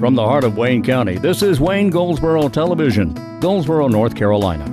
From the heart of Wayne County, this is Wayne Goldsboro Television, Goldsboro, North Carolina.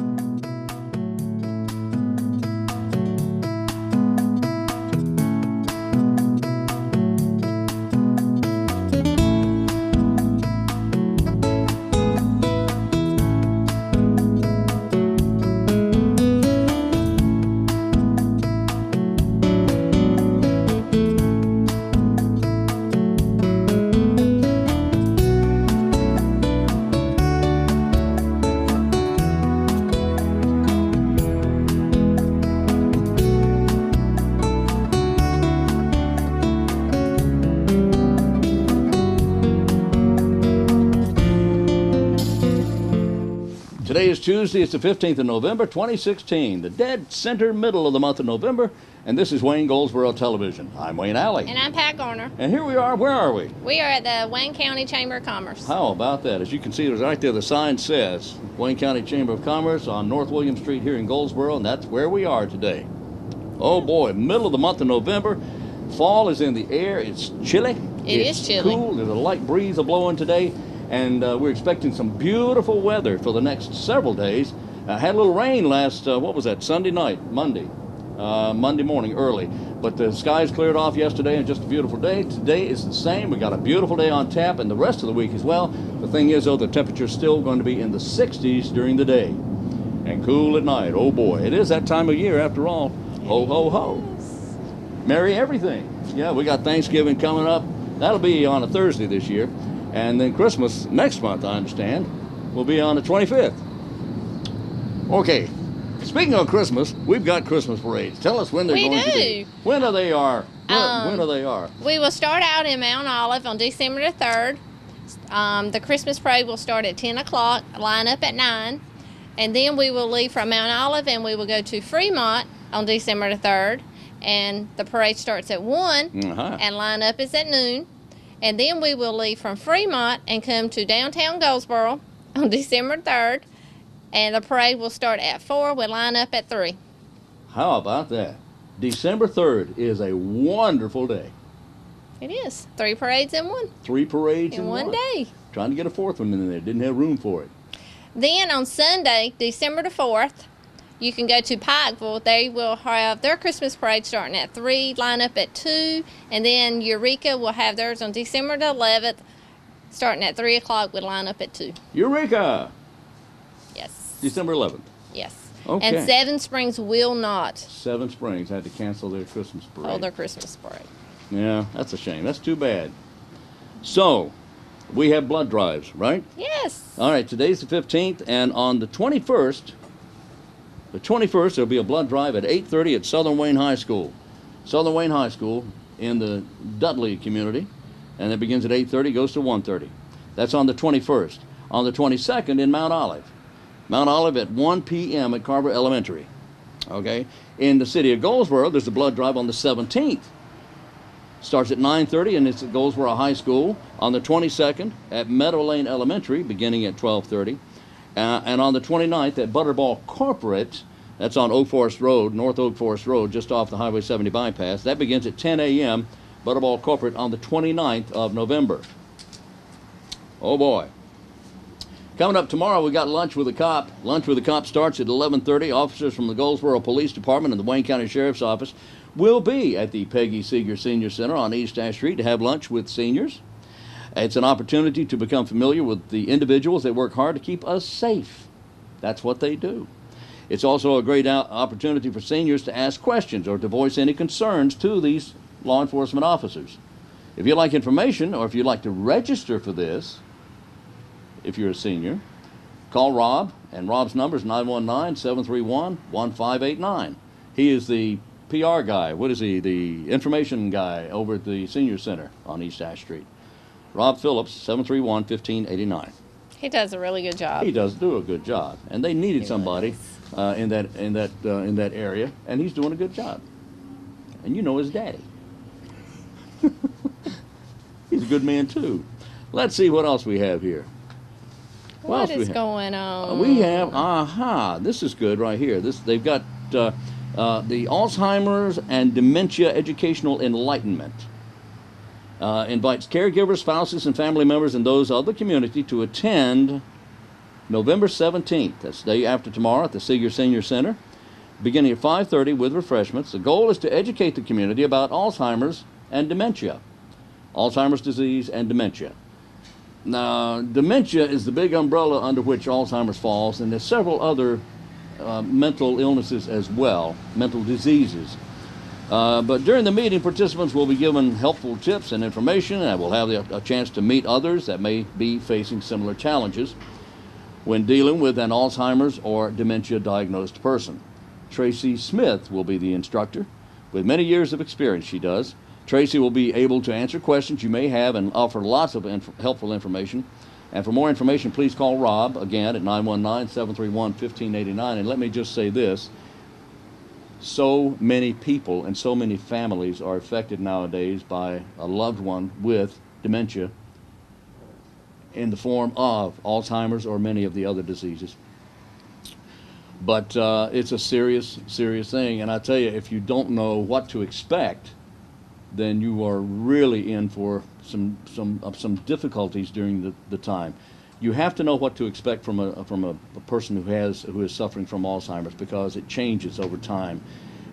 Today is Tuesday, it's the 15th of November, 2016, the dead center middle of the month of November, and this is Wayne Goldsboro Television. I'm Wayne Alley. And I'm Pat Garner. And here we are, where are we? We are at the Wayne County Chamber of Commerce. How about that? As you can see, there's right there, the sign says Wayne County Chamber of Commerce on North William Street here in Goldsboro, and that's where we are today. Oh boy, middle of the month of November, fall is in the air, it's chilly. It's chilly. Cool, there's a light breeze blowing today. And we're expecting some beautiful weather for the next several days. Had a little rain last, what was that, Sunday night, Monday morning early. But the skies cleared off yesterday and just a beautiful day. Today is the same. We got a beautiful day on tap and the rest of the week as well. The thing is, though, the temperature's still going to be in the 60s during the day and cool at night. Oh boy, it is that time of year after all. Ho, ho, ho. Merry everything. Yeah, we got Thanksgiving coming up. That'll be on a Thursday this year. And then Christmas next month, I understand, will be on the 25th. Okay, speaking of Christmas, we've got Christmas parades. Tell us when they're going to be. When are they are? When are they are? We will start out in Mount Olive on December the 3rd. The Christmas parade will start at 10 o'clock, line up at 9. And then we will leave from Mount Olive and we will go to Fremont on December the 3rd. And the parade starts at 1 and line up is at noon. And then we will leave from Fremont and come to downtown Goldsboro on December 3rd. And the parade will start at 4. We'll line up at 3. How about that? December 3rd is a wonderful day. It is. 3 parades in one. 3 parades in one day. Trying to get a 4th one in there. Didn't have room for it. Then on Sunday, December the 4th, you can go to Pikeville. They will have their Christmas parade starting at 3, line up at 2, and then Eureka will have theirs on December the 11th, starting at 3 o'clock. We'll line up at 2. Eureka! Yes. December 11th. Yes. Okay. And Seven Springs will not. Seven Springs had to cancel their Christmas parade. Hold their Christmas parade. Yeah, that's a shame. That's too bad. So, we have blood drives, right? Yes. All right, today's the 15th, and on the 21st, there'll be a blood drive at 8:30 at Southern Wayne High School. Southern Wayne High School in the Dudley community, and it begins at 8:30, goes to 1:30. That's on the 21st. On the 22nd in Mount Olive. Mount Olive at 1 p.m. at Carver Elementary. Okay? In the city of Goldsboro, there's a blood drive on the 17th. Starts at 9:30 and it's at Goldsboro High School. On the 22nd at Meadow Lane Elementary, beginning at 12:30. And on the 29th at Butterball Corporate, that's on Oak Forest Road, North Oak Forest Road, just off the Highway 70 bypass. That begins at 10 a.m., Butterball Corporate on the 29th of November. Oh boy. Coming up tomorrow, we got Lunch with a Cop. Lunch with a Cop starts at 11:30. Officers from the Goldsboro Police Department and the Wayne County Sheriff's Office will be at the Peggy Seeger Senior Center on East Ash Street to have lunch with seniors. It's an opportunity to become familiar with the individuals that work hard to keep us safe. That's what they do. It's also a great opportunity for seniors to ask questions or to voice any concerns to these law enforcement officers. If you'd like information or if you'd like to register for this, if you're a senior, call Rob, and Rob's number is 919-731-1589. He is the PR guy. What is he? The information guy over at the Senior Center on East Ash Street. Rob Phillips, 731-1589. He does a really good job. He does do a good job, and they needed somebody in that area, and he's doing a good job. And you know his daddy. He's a good man too. Let's see what else we have here. What is going on? We have this is good right here. They've got the Alzheimer's and Dementia Educational Enlightenment. Invites caregivers, spouses, and family members and those of the community to attend November 17th. That's the day after tomorrow at the Seeger Senior Center, beginning at 5:30 with refreshments. The goal is to educate the community about Alzheimer's and dementia. Alzheimer's disease and dementia. Now, dementia is the big umbrella under which Alzheimer's falls, and there's several other mental illnesses as well, mental diseases. But during the meeting, participants will be given helpful tips and information, and will have a chance to meet others that may be facing similar challenges when dealing with an Alzheimer's or dementia diagnosed person. Tracy Smith will be the instructor. With many years of experience, she does. Tracy will be able to answer questions you may have and offer lots of helpful information. And for more information, please call Rob, again, at 919-731-1589. And let me just say this. So many people and so many families are affected nowadays by a loved one with dementia in the form of Alzheimer's or many of the other diseases. But it's a serious, serious thing. And I tell you, if you don't know what to expect, then you are really in for some difficulties during the time. You have to know what to expect from a person who is suffering from Alzheimer's, because it changes over time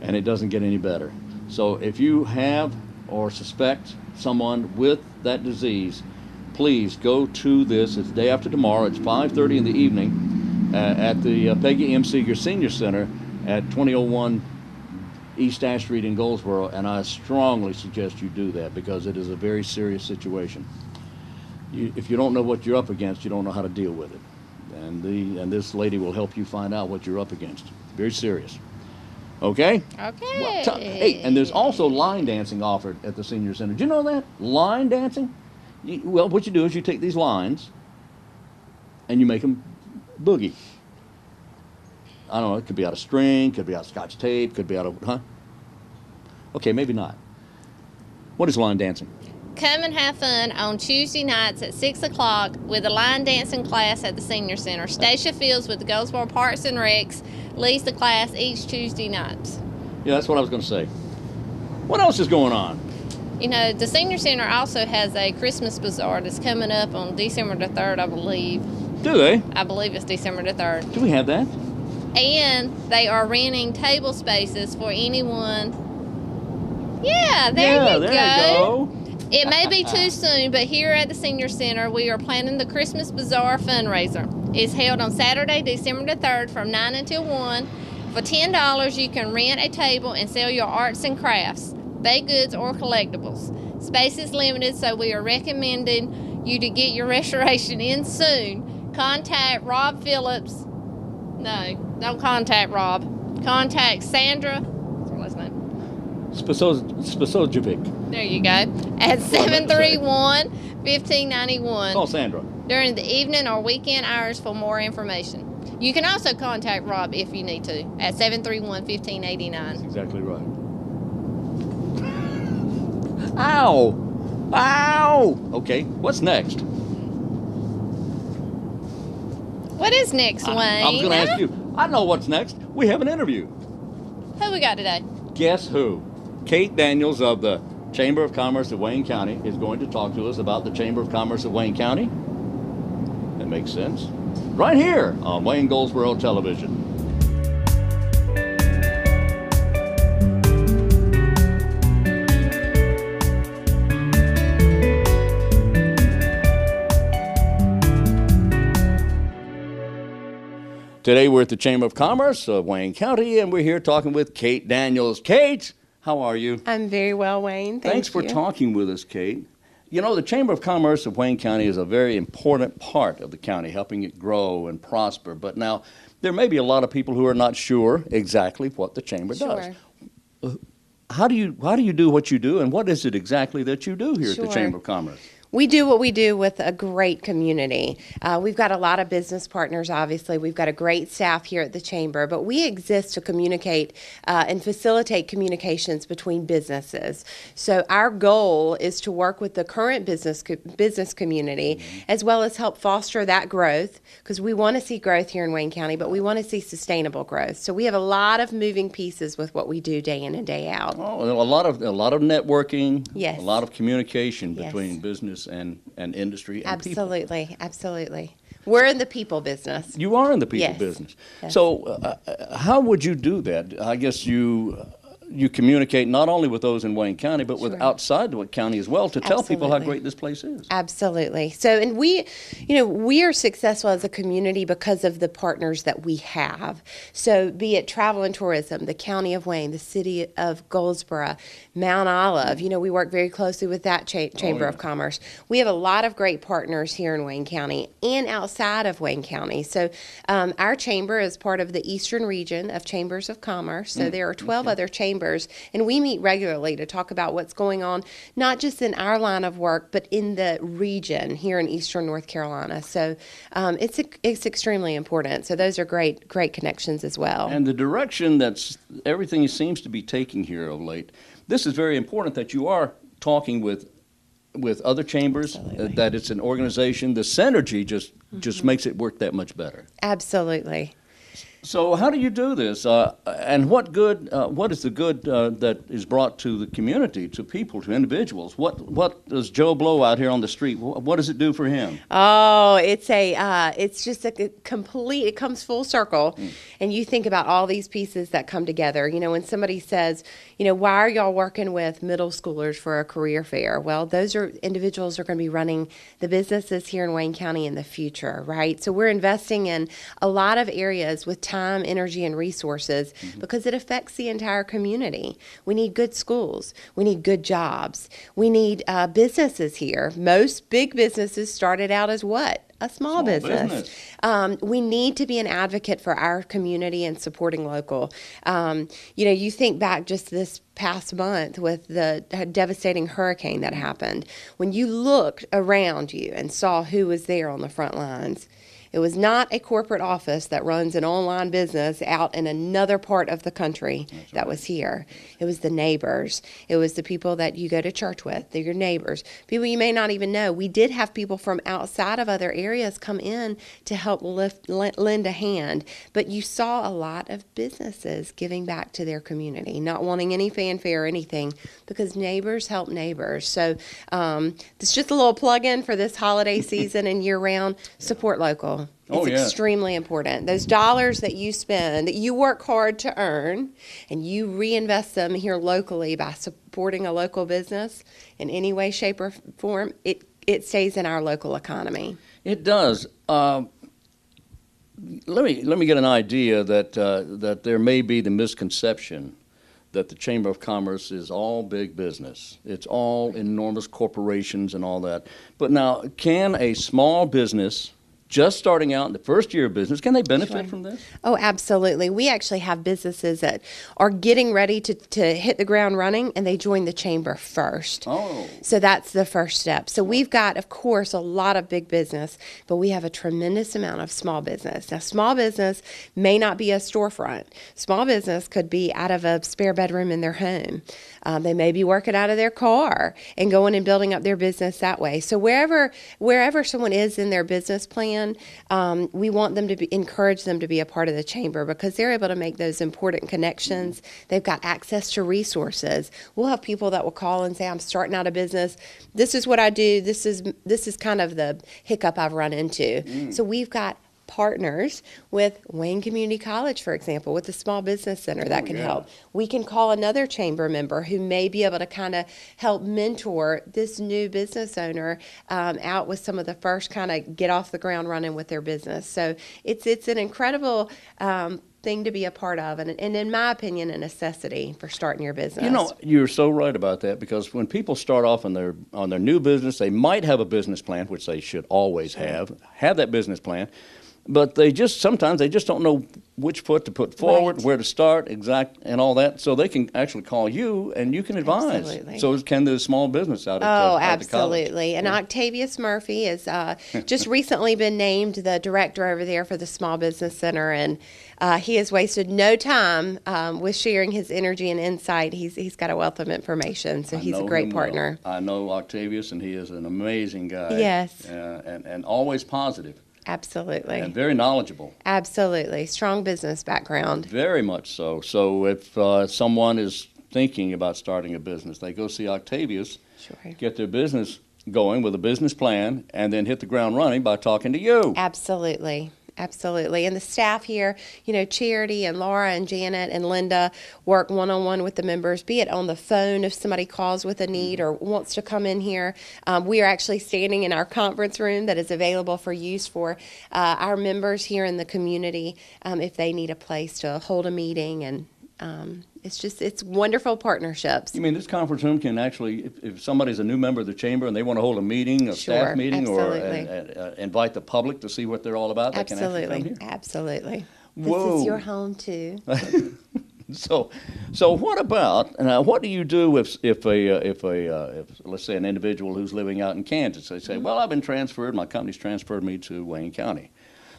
and it doesn't get any better. So if you have or suspect someone with that disease, please go to this. It's the day after tomorrow. It's 5:30 in the evening at the Peggy M. Seeger Senior Center at 2001 East Ash Street in Goldsboro, and I strongly suggest you do that, because it is a very serious situation. If you don't know what you're up against, you don't know how to deal with it. And this lady will help you find out what you're up against. Very serious. Okay? Okay. Well, hey, and there's also line dancing offered at the Senior Center. Do you know that? Line dancing? Well, what you do is you take these lines and you make them boogie. I don't know, it could be out of string, could be out of Scotch tape, could be out of, Okay, maybe not. What is line dancing? Come and have fun on Tuesday nights at 6 o'clock with a line dancing class at the Senior Center. Stacia Fields with the Goldsboro Parks and Recs leads the class each Tuesday night. Yeah, that's what I was going to say. What else is going on? You know, the Senior Center also has a Christmas bazaar that's coming up on December the 3rd, I believe. Do they? I believe it's December the 3rd. Do we have that? And they are renting table spaces for anyone. Yeah, there you go. It may be too soon, but here at the Senior Center, we are planning the Christmas Bazaar fundraiser. It's held on Saturday, December the 3rd from 9 until 1. For $10, you can rent a table and sell your arts and crafts, baked goods, or collectibles. Space is limited, so we are recommending you to get your reservation in soon. Contact Rob Phillips. No, don't contact Rob. Contact Sandra. What's her last name? Spasojevic. There you go. At 731-1591. Call Sandra. During the evening or weekend hours for more information. You can also contact Rob if you need to at 731-1589. That's exactly right. Ow! Ow! Okay, what's next? What is next, Wayne? I was going to ask you. I know what's next. We have an interview. Who we got today? Guess who? Kate Daniels of the Chamber of Commerce of Wayne County is going to talk to us about the Chamber of Commerce of Wayne County. That makes sense. Right here on Wayne Goldsboro Television. Today we're at the Chamber of Commerce of Wayne County, and we're here talking with Kate Daniels. Kate, how are you? I'm very well, Wayne. Thanks for talking with us, Kate. You know, the Chamber of Commerce of Wayne County is a very important part of the county, helping it grow and prosper. But now, there may be a lot of people who are not sure exactly what the Chamber does. How do you do what you do, and what is it exactly that you do here at the Chamber of Commerce? We do what we do with a great community. We've got a lot of business partners, obviously. We've got a great staff here at the Chamber, but we exist to communicate and facilitate communications between businesses. So our goal is to work with the current business community as well as help foster that growth, because we want to see growth here in Wayne County, but we want to see sustainable growth. So we have a lot of moving pieces with what we do day in and day out. Oh, a lot of networking, Yes. a lot of communication Yes. between business and industry and people. Absolutely, absolutely. We're in the people business. You are in the people Yes. business. Yes. So how would you do that? I guess you communicate not only with those in Wayne County, but with Sure. outside Wayne County as well to tell people how Absolutely. great this place is. Absolutely. So, and we are successful as a community because of the partners that we have. So, be it travel and tourism, the County of Wayne, the City of Goldsboro, Mount Olive. We work very closely with that Chamber yeah. of Commerce. We have a lot of great partners here in Wayne County and outside of Wayne County. So, our chamber is part of the Eastern region of Chambers of Commerce. So, there are 12 other chambers, and we meet regularly to talk about what's going on, not just in our line of work, but in the region here in Eastern North Carolina. So it's extremely important. So those are great connections as well. And the direction that's everything seems to be taking here of late, this is very important that you are talking with other chambers, Absolutely. that it's an organization. The synergy just makes it work that much better. Absolutely. So how do you do this? And what is the good that is brought to the community, to people, to individuals? What does Joe Blow out here on the street, what does it do for him? Oh, it's just a complete, it comes full circle. And you think about all these pieces that come together. When somebody says, why are y'all working with middle schoolers for a career fair? Well, those are individuals who are going to be running the businesses here in Wayne County in the future, right? So we're investing in a lot of areas with time, energy, and resources because it affects the entire community. We need good schools. We need good jobs. We need businesses here. Most big businesses started out as what? A small business. We need to be an advocate for our community and supporting local. You think back just this past month with the devastating hurricane that happened. When you looked around you and saw who was there on the front lines, it was not a corporate office that runs an online business out in another part of the country that was here. It was the neighbors. It was the people that you go to church with. They're your neighbors. People you may not even know. We did have people from outside of other areas come in to help lend a hand. But you saw a lot of businesses giving back to their community, not wanting any fanfare or anything, because neighbors help neighbors. So it's just a little plug-in for this holiday season and year-round. Support local. It's extremely important. Those dollars that you spend, that you work hard to earn, and you reinvest them here locally by supporting a local business in any way, shape, or form, it stays in our local economy. It does. Let me get an idea that there may be the misconception that the Chamber of Commerce is all big business. It's all enormous corporations and all that. But now, can a small business just starting out in the first year of business, can they benefit from this? Oh, absolutely. We actually have businesses that are getting ready to hit the ground running, and they join the chamber first. Oh. So that's the first step. So we've got, of course, a lot of big business, but we have a tremendous amount of small business. Now, small business may not be a storefront. Small business could be out of a spare bedroom in their home. They may be working out of their car and going and building up their business that way. So wherever someone is in their business plan, we want them to encourage them to be a part of the chamber because they're able to make those important connections. They've got access to resources. We'll have people that will call and say, I'm starting out a business. This is what I do. This is kind of the hiccup I've run into. So we've got partners with Wayne Community College, for example, with the Small Business Center that can help. We can call another chamber member who may be able to kind of help mentor this new business owner out with some of the first kind of get off the ground running with their business. So it's an incredible thing to be a part of, and in my opinion, a necessity for starting your business. You're so right about that, because when people start off on their new business, they might have a business plan, which they should always have that business plan. but sometimes they just don't know which foot to put forward, Right. where to start, and all that. So they can actually call you, and you can advise. Absolutely. So can the small business out at Oh, at the college. absolutely. And Octavius Murphy has just recently been named the director over there for the Small Business Center, and he has wasted no time with sharing his energy and insight. He's got a wealth of information, so I he's a know great him well. partner. I know Octavius, and he is an amazing guy. Yes. And always positive Absolutely. and very knowledgeable. Absolutely. Strong business background. Very much so. So if someone is thinking about starting a business, they go see Octavius, Sure. get their business going with a business plan, and then hit the ground running by talking to you. Absolutely. Absolutely. And the staff here, Charity and Laura and Janet and Linda work one-on-one with the members, be it on the phone if somebody calls with a need or wants to come in here. We are actually standing in our conference room that is available for use for our members here in the community if they need a place to hold a meeting. And it's wonderful partnerships. You mean this conference room can actually, if somebody's a new member of the chamber and they want to hold a meeting, a Sure, staff meeting, absolutely. or invite the public to see what they're all about, they can actually come Absolutely. here? Absolutely. Whoa. This is your home, too. So what about what do you do if let's say an individual who's living out in Kansas, they say, well, I've been transferred, my company's transferred me to Wayne County.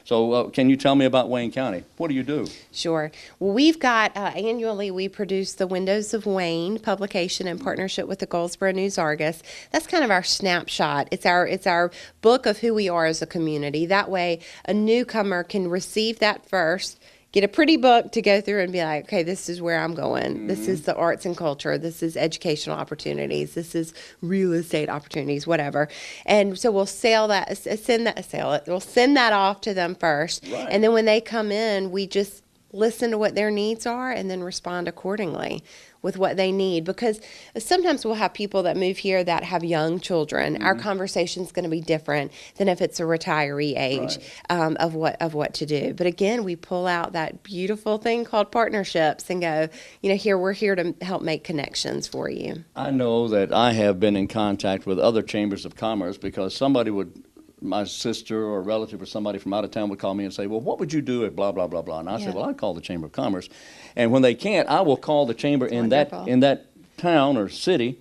So can you tell me about Wayne County? What do you do? Sure. Well, we've got annually we produce the Windows of Wayne publication in partnership with the Goldsboro News Argus. That's kind of our snapshot. It's our book of who we are as a community. That way, a newcomer can receive that first, get a pretty book to go through and be like, okay, this is where I'm going. Mm-hmm. This is the arts and culture. This is educational opportunities. This is real estate opportunities, whatever. And so we'll send that off to them first. Right. And then when they come in, we just listen to what their needs are and then respond accordingly with what they need. Because sometimes we'll have people that move here that have young children. Mm-hmm. Our conversation's going to be different than if it's a retiree age, right. of what to do. But again, we pull out that beautiful thing called partnerships and go, we're here to help make connections for you. I know that I have been in contact with other chambers of commerce because my sister or a relative or somebody from out of town would call me and say, well, what would you do if blah, blah, blah, blah? And I said, well, I'd call the Chamber of Commerce. And when they can't, I will call the chamber in that town or city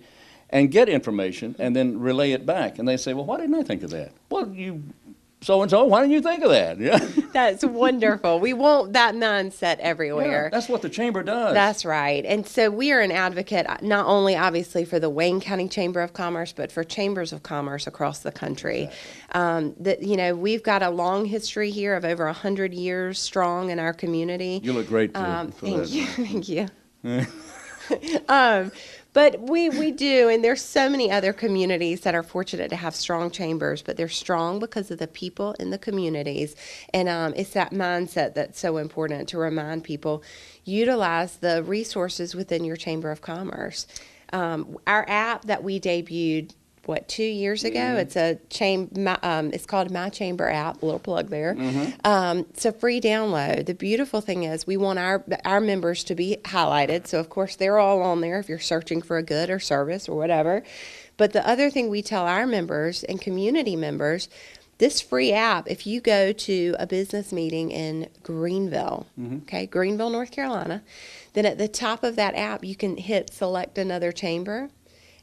and get information and then relay it back. And they say, well, why didn't I think of that? Well, you so-and-so, why didn't you think of that? Yeah. That's wonderful. We want that mindset everywhere. Yeah, that's what the chamber does. That's right. And so we are an advocate not only obviously for the Wayne County Chamber of Commerce, but for chambers of commerce across the country. Exactly. We've got a long history here of over 100 years strong in our community. You look great, too. Thank you. But we do, and there's so many other communities that are fortunate to have strong chambers, but they're strong because of the people in the communities. And it's that mindset that's so important to remind people, utilize the resources within your Chamber of Commerce. Our app that we debuted 2 years ago? Mm-hmm. It's called My Chamber app. A little plug there. Mm-hmm. It's a free download. The beautiful thing is we want our members to be highlighted. So of course they're all on there if you're searching for a good or service or whatever. But the other thing we tell our members and community members, this free app, if you go to a business meeting in Greenville, Greenville, North Carolina, then at the top of that app you can hit select another chamber.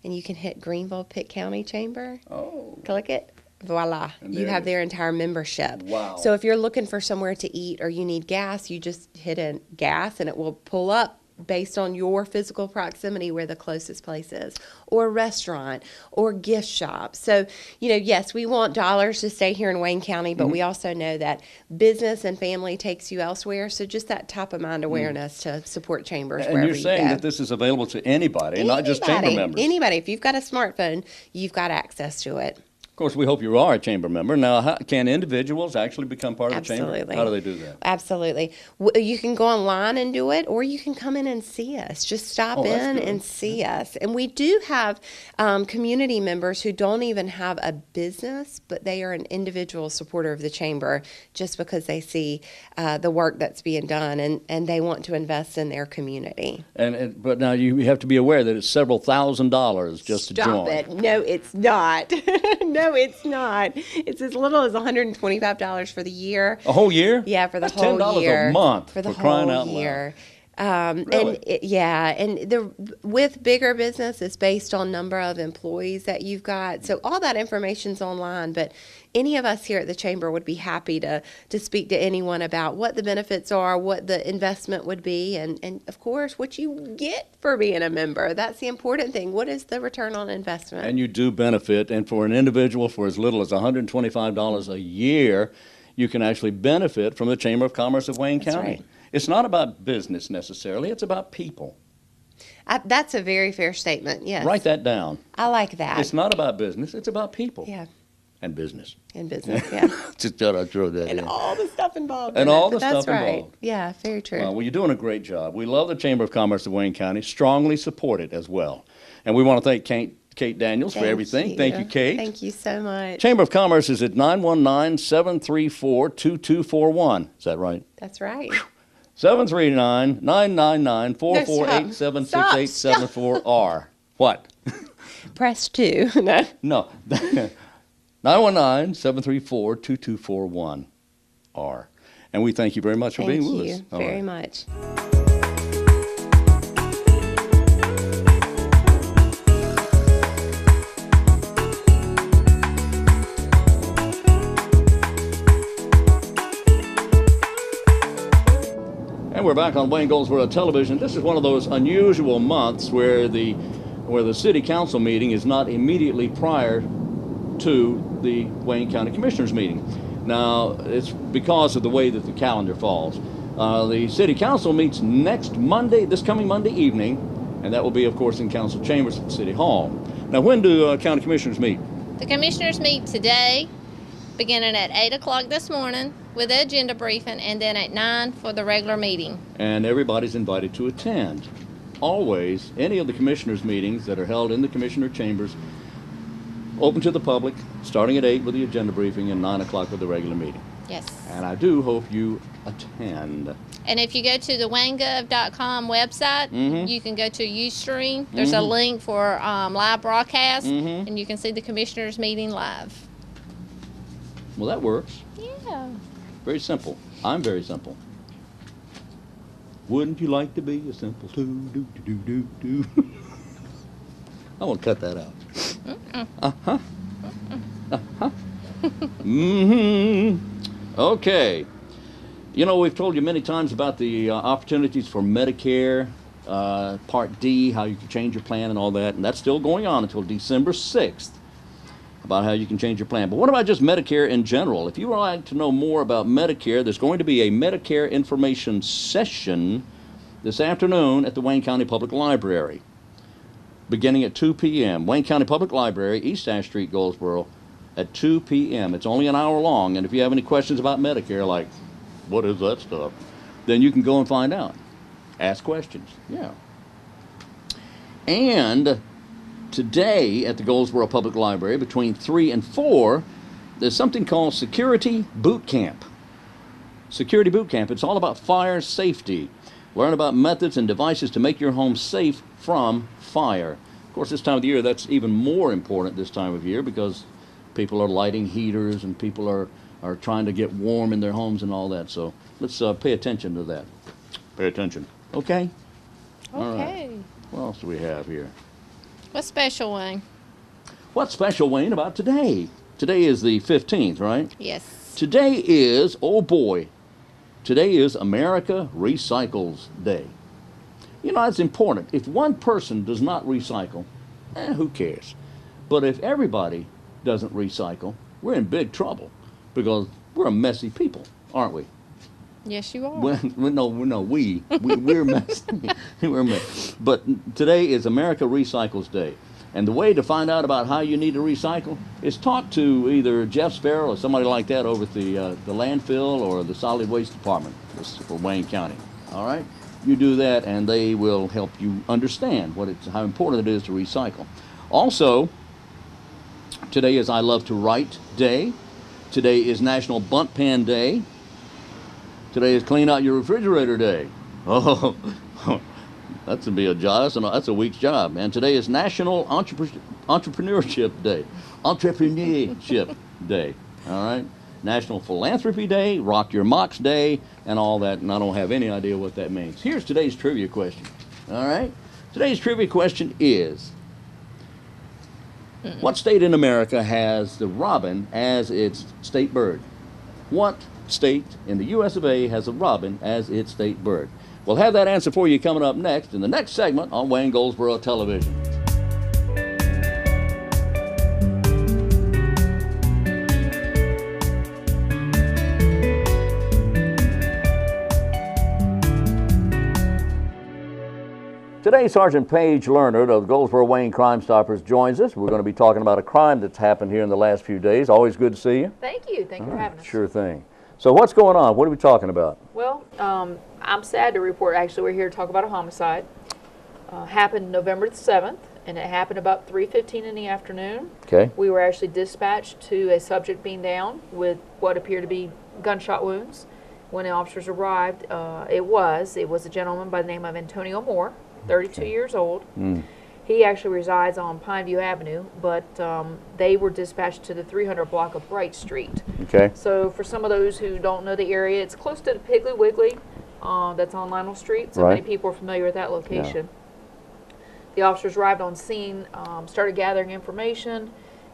And you can hit Greenville Pitt County Chamber. Oh. Click it. Voila. You have their entire membership. Wow. So if you're looking for somewhere to eat or you need gas, you just hit in gas and it will pull up based on your physical proximity where the closest place is, or restaurant, or gift shop. So, yes, we want dollars to stay here in Wayne County, but we also know that business and family takes you elsewhere. So just that top of mind awareness to support chambers wherever you go. And you're saying that this is available to anybody, not just chamber members. Anybody. If you've got a smartphone, you've got access to it. Of course, we hope you are a chamber member. Now, can individuals actually become part of the chamber? Absolutely. How do they do that? Absolutely. You can go online and do it, or you can come in and see us. Just stop in and see us. And we do have community members who don't even have a business, but they are an individual supporter of the chamber just because they see the work that's being done and they want to invest in their community. But now you have to be aware that it's several $1,000s just to join. Stop it. No, it's not. No, No, it's not. It's as little as $125 for the year. A whole year? Yeah, for the That's whole $10 year. a month For the crying whole out year. Really? With bigger business, it's based on number of employees that you've got. So all that information's online, but any of us here at the Chamber would be happy to speak to anyone about what the benefits are, what the investment would be, and of course, what you get for being a member. That's the important thing. What is the return on investment? And you do benefit, and for an individual for as little as $125 a year, you can actually benefit from the Chamber of Commerce of Wayne County. Right. It's not about business necessarily, it's about people. That's a very fair statement, yes. Write that down. I like that. It's not about business, it's about people. Yeah, And business. in business, yeah. Just thought I'd throw that And in. all the stuff involved And in all it, the but that's stuff right. involved. Yeah, very true. Well, you're doing a great job. We love the Chamber of Commerce of Wayne County, strongly support it as well. And we want to thank Kate Daniels for everything. Thank you, Kate. Thank you so much. Chamber of Commerce is at 919-734-2241. Is that right? That's right. 739-999-448-768-74R. What? Press 2. No. No. 919-734-2241R. And we thank you very much for Thank being with you us. All very right. much. And we're back on Wayne Goldsboro Television. This is one of those unusual months where the city council meeting is not immediately prior to the Wayne County Commissioners meeting. Now, it's because of the way that the calendar falls. The city council meets next Monday, this coming Monday evening, and that will be, of course, in council chambers at City Hall. Now, when do county commissioners meet? The commissioners meet today, beginning at 8 o'clock this morning with the agenda briefing, and then at 9 for the regular meeting. And everybody's invited to attend. Always, any of the commissioners' meetings that are held in the commissioner chambers, open to the public, starting at 8 with the agenda briefing and 9 o'clock with the regular meeting. Yes. And I do hope you attend. And if you go to the waynegov.com website, you can go to Ustream. There's a link for live broadcast, and you can see the commissioners meeting live. Well, that works. Yeah. Very simple. I'm very simple. Wouldn't you like to be a simple do? I won't cut that out. Okay. You know, we've told you many times about the opportunities for Medicare, Part D, how you can change your plan and all that, and that's still going on until December 6th, about how you can change your plan. But what about just Medicare in general? If you would like to know more about Medicare, there's going to be a Medicare information session this afternoon at the Wayne County Public Library, beginning at 2 p.m. Wayne County Public Library, East Ash Street, Goldsboro, at 2 p.m. It's only an hour long, and if you have any questions about Medicare, like, what is that stuff, then you can go and find out. Ask questions. Yeah. And today at the Goldsboro Public Library, between 3 and 4, there's something called Security Boot Camp. Security Boot Camp. It's all about fire safety. Learn about methods and devices to make your home safe from fire. Of course, this time of the year, that's even more important this time of year because people are lighting heaters and people are trying to get warm in their homes and all that. So let's pay attention to that. Pay attention. Okay? All right. Okay. What else do we have here? What's special, Wayne? What's special, Wayne, about today? Today is the 15th, right? Yes. Today is, oh boy, today is America Recycles Day. You know, that's important. If one person does not recycle, who cares? But if everybody doesn't recycle, we're in big trouble because we're a messy people, aren't we? Yes, you are. We're messy. We're messy. But today is America Recycles Day. And the way to find out about how you need to recycle is talk to either Jeff Sparrow or somebody like that over at the landfill or the solid waste department for Wayne County. All right? You do that and they will help you understand how important it is to recycle. Also, today is I Love to Write Day. Today is National Bunt Pen Day. Today is Clean Out Your Refrigerator Day. Oh, That's gonna be a job. That's a week's job. And today is National Entrepreneurship Day. Entrepreneurship Day. All right. National Philanthropy Day, Rock Your Mocks Day, and all that. And I don't have any idea what that means. Here's today's trivia question. All right. Today's trivia question is: what state in America has the robin as its state bird? What state in the U.S. of A. has a robin as its state bird? We'll have that answer for you coming up next in the next segment on Wayne Goldsboro Television. Today, Sergeant Paige Learnard of the Goldsboro Wayne Crime Stoppers joins us. We're going to be talking about a crime that's happened here in the last few days. Always good to see you. Thank you. Thank you for having us. Sure thing. So what's going on? What are we talking about? Well, I'm sad to report, actually, we're here to talk about a homicide. Happened November the 7th, and it happened about 3:15 in the afternoon. Okay. We were actually dispatched to a subject being down with what appeared to be gunshot wounds. When the officers arrived, it was a gentleman by the name of Antonio Moore, 32 years old. He actually resides on Pineview Avenue, but they were dispatched to the 300 block of Bright Street. Okay. So for some of those who don't know the area, it's close to the Piggly Wiggly that's on Lionel Street, so many people are familiar with that location. The officers arrived on scene, started gathering information,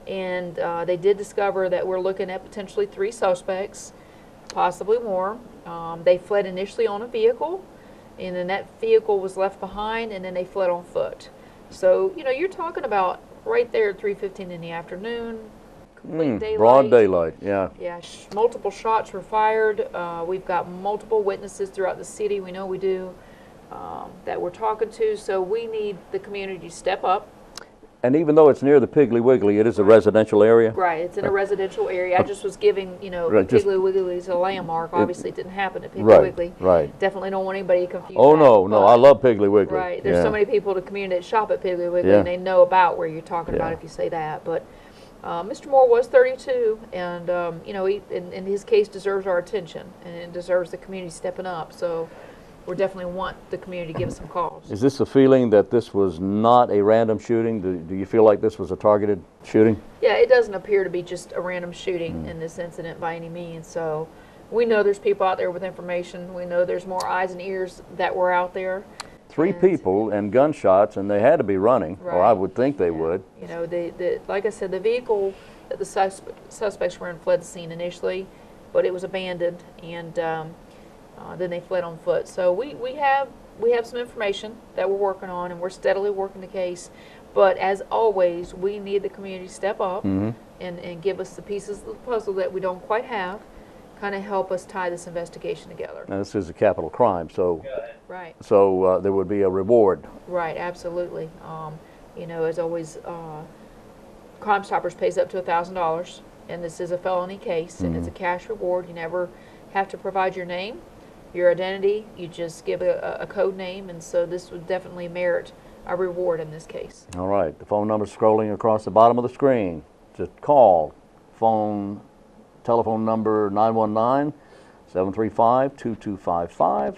and they did discover that we're looking at potentially 3 suspects, possibly more. They fled initially on a vehicle, and then that vehicle was left behind, and then they fled on foot. So, you know, you're talking about right there at 3:15 in the afternoon, complete daylight. Broad daylight, yeah. Yeah, multiple shots were fired. We've got multiple witnesses throughout the city, we know we do, that we're talking to, so we need the community to step up. And even though it's near the Piggly Wiggly, it is a residential area? Right, it's in a residential area. I just was giving, you know, Right, just- Piggly Wiggly is a landmark. Obviously, it didn't happen at Piggly Wiggly. Right. Definitely don't want anybody confused. Oh, that, no, but- I love Piggly Wiggly. Right, there's yeah. so many people in the community that shop at Piggly Wiggly, Yeah. and they know about where you're talking Yeah. about if you say that. But Mr. Moore was 32, and you know, and his case deserves our attention, and it deserves the community stepping up. So we definitely want the community to give us some calls. Is this a feeling that this was not a random shooting? Do you feel like this was a targeted shooting? Yeah, it doesn't appear to be just a random shooting in this incident by any means. So we know there's people out there with information. We know there's more eyes and ears that were out there. 3 people and gunshots, and they had to be running, or I Right. would think they would. You know, like I said, the vehicle that the suspects were in fled the scene initially, but it was abandoned, and then they fled on foot. So we have some information that we're working on, and we're steadily working the case. But as always, we need the community to step up and give us the pieces of the puzzle that we don't quite have, kind of help us tie this investigation together. Now, this is a capital crime, so Right. there would be a reward. Right, absolutely. You know, as always, Crime Stoppers pays up to $1,000, and this is a felony case, and it's a cash reward. You never have to provide your name, your identity. You just give a code name, and so this would definitely merit a reward in this case. All right, the phone number scrolling across the bottom of the screen. Just call telephone number 919-735-2255,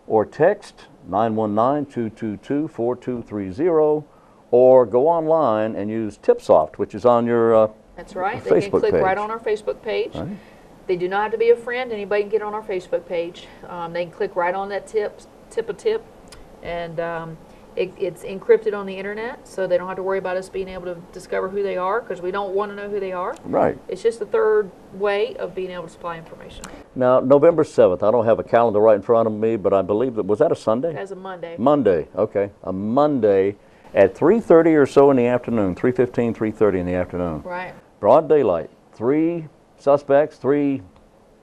or text 919-222-4230, or go online and use TipSoft, which is on your That's right. They can Facebook click page. right on our Facebook page. Right. They do not have to be a friend. Anybody can get on our Facebook page. They can click right on that tip, and it's encrypted on the internet, so they don't have to worry about us being able to discover who they are, because we don't want to know who they are. Right. It's just the third way of being able to supply information. Now, November 7th, I don't have a calendar right in front of me, but I believe was that a Sunday? As a Monday. Monday, okay. A Monday at 3:30 or so in the afternoon, 3:15, 3:30 in the afternoon. Right. Broad daylight. 3 suspects, 3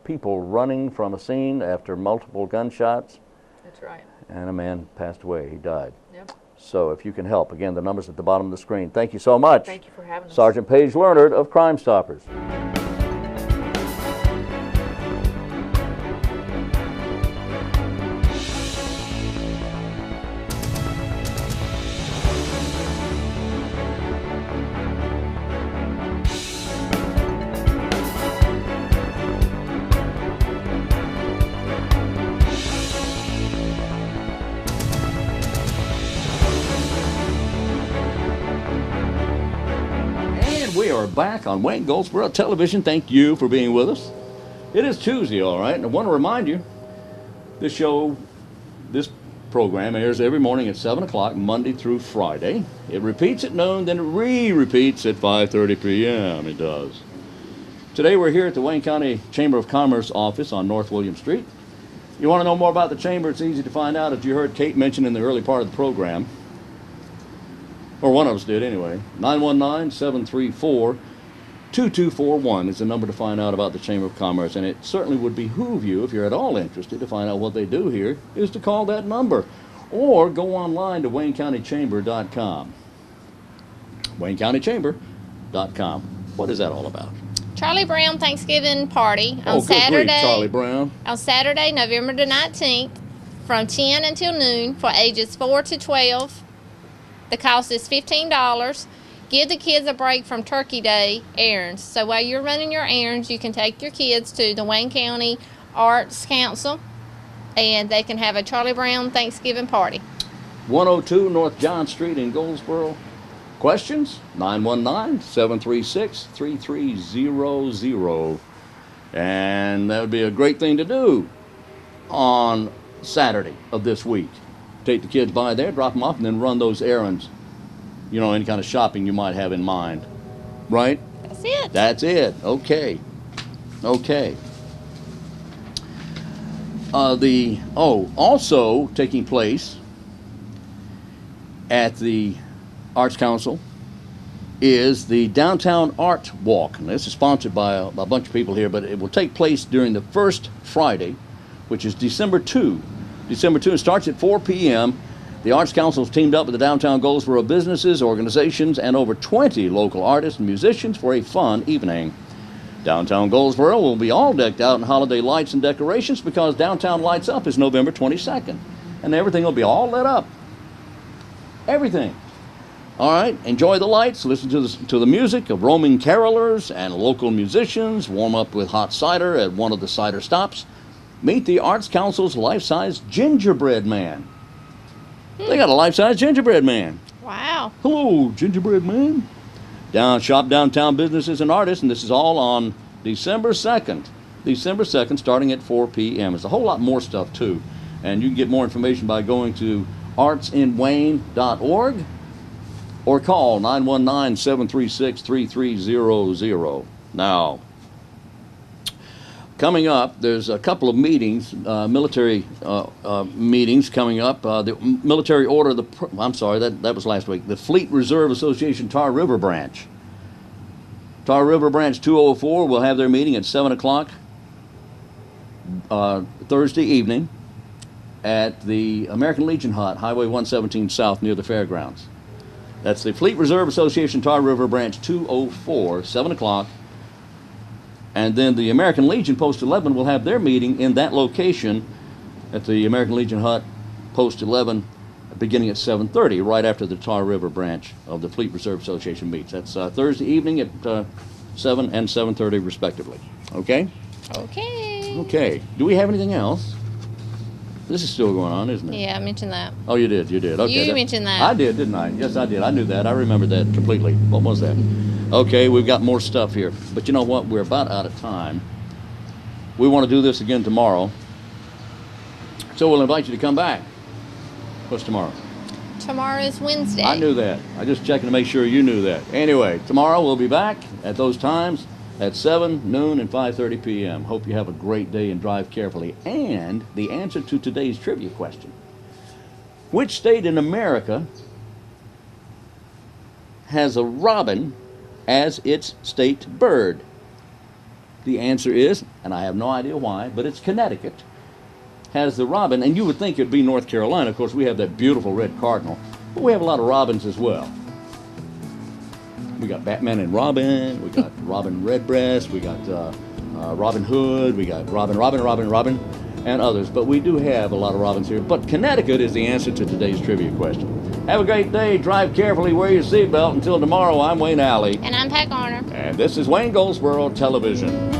people running from a scene after multiple gunshots, That's right. and a man passed away. He died. Yep. So if you can help, again, the number's at the bottom of the screen. Thank you so much. Thank you for having us. Sergeant Paige Learnard of Crime Stoppers. are back on Wayne Goldsboro Television. Thank you for being with us. It is Tuesday, all right, and I want to remind you, this program airs every morning at 7 o'clock, Monday through Friday. It repeats at noon, then it re-repeats at 5:30 p.m. It does. Today we're here at the Wayne County Chamber of Commerce office on North William Street. You want to know more about the Chamber? It's easy to find out, as you heard Kate mention in the early part of the program. Or one of us did anyway. 919-734-2241 is the number to find out about the Chamber of Commerce. And it certainly would behoove you, if you're at all interested to find out what they do here, is to call that number. Or go online to WayneCountyChamber.com. WayneCountyChamber.com. What is that all about? Charlie Brown Thanksgiving party on Good grief, Saturday. Charlie Brown. On Saturday, November the 19th, from 10 until noon for ages 4 to 12. The cost is $15. Give the kids a break from Turkey Day errands. So while you're running your errands, you can take your kids to the Wayne County Arts Council, and they can have a Charlie Brown Thanksgiving party. 102 North John Street in Goldsboro. Questions? 919-736-3300. And that would be a great thing to do on Saturday of this week. Take the kids by there, drop them off, and then run those errands. You know, any kind of shopping you might have in mind. Right? That's it. That's it. Okay. Also taking place at the Arts Council is the Downtown Art Walk. And this is sponsored by a bunch of people here, but it will take place during the first Friday, which is December 2. December 2, it starts at 4 p.m. The Arts Council has teamed up with the downtown Goldsboro businesses, organizations, and over 20 local artists and musicians for a fun evening. Downtown Goldsboro will be all decked out in holiday lights and decorations because Downtown Lights Up is November 22nd. And everything will be all lit up. Everything. All right, enjoy the lights, listen to the music of roaming carolers and local musicians, warm up with hot cider at one of the cider stops. Meet the Arts Council's life-size gingerbread man. They got a life-size gingerbread man. Wow. Hello, gingerbread man. Shop downtown businesses and artists, and this is all on December 2nd. December 2nd, starting at 4 p.m. There's a whole lot more stuff, too. And you can get more information by going to artsinwayne.org or call 919-736-3300. Now, coming up, there's a couple of meetings, military meetings coming up. The military order, that was last week. The Fleet Reserve Association Tar River Branch. Tar River Branch 204 will have their meeting at 7 o'clock Thursday evening at the American Legion Hut, Highway 117 South near the fairgrounds. That's the Fleet Reserve Association Tar River Branch 204, 7 o'clock. And then the American Legion Post 11 will have their meeting in that location at the American Legion Hut, Post 11, beginning at 7:30, right after the Tar River branch of the Fleet Reserve Association meets. That's Thursday evening at 7 and 7:30, respectively. Okay? Okay. Do we have anything else? This is still going on, isn't it? Yeah, I mentioned that. Oh, you did. Okay. You mentioned that. I did, didn't I? Yes, I did. I knew that. I remembered that completely. What was that? Okay, we've got more stuff here. But you know what? We're about out of time. We want to do this again tomorrow. So we'll invite you to come back. What's tomorrow? Tomorrow is Wednesday. I knew that. I just checking to make sure you knew that. Anyway, tomorrow we'll be back at those times at 7, noon, and 5:30 p.m. Hope you have a great day and drive carefully. And the answer to today's trivia question. Which state in America has a robin as its state bird? The answer is, and I have no idea why, but it's Connecticut. Has the robin, and you would think it'd be North Carolina. Of course, we have that beautiful red cardinal, but we have a lot of robins as well. We got Batman and Robin, we got Robin Redbreast, we got Robin Hood, we got Robin, and others. But we do have a lot of robins here. But Connecticut is the answer to today's trivia question. Have a great day. Drive carefully. Wear your seatbelt. Until tomorrow, I'm Wayne Alley. And I'm Pat Garner. And this is Wayne Goldsboro Television.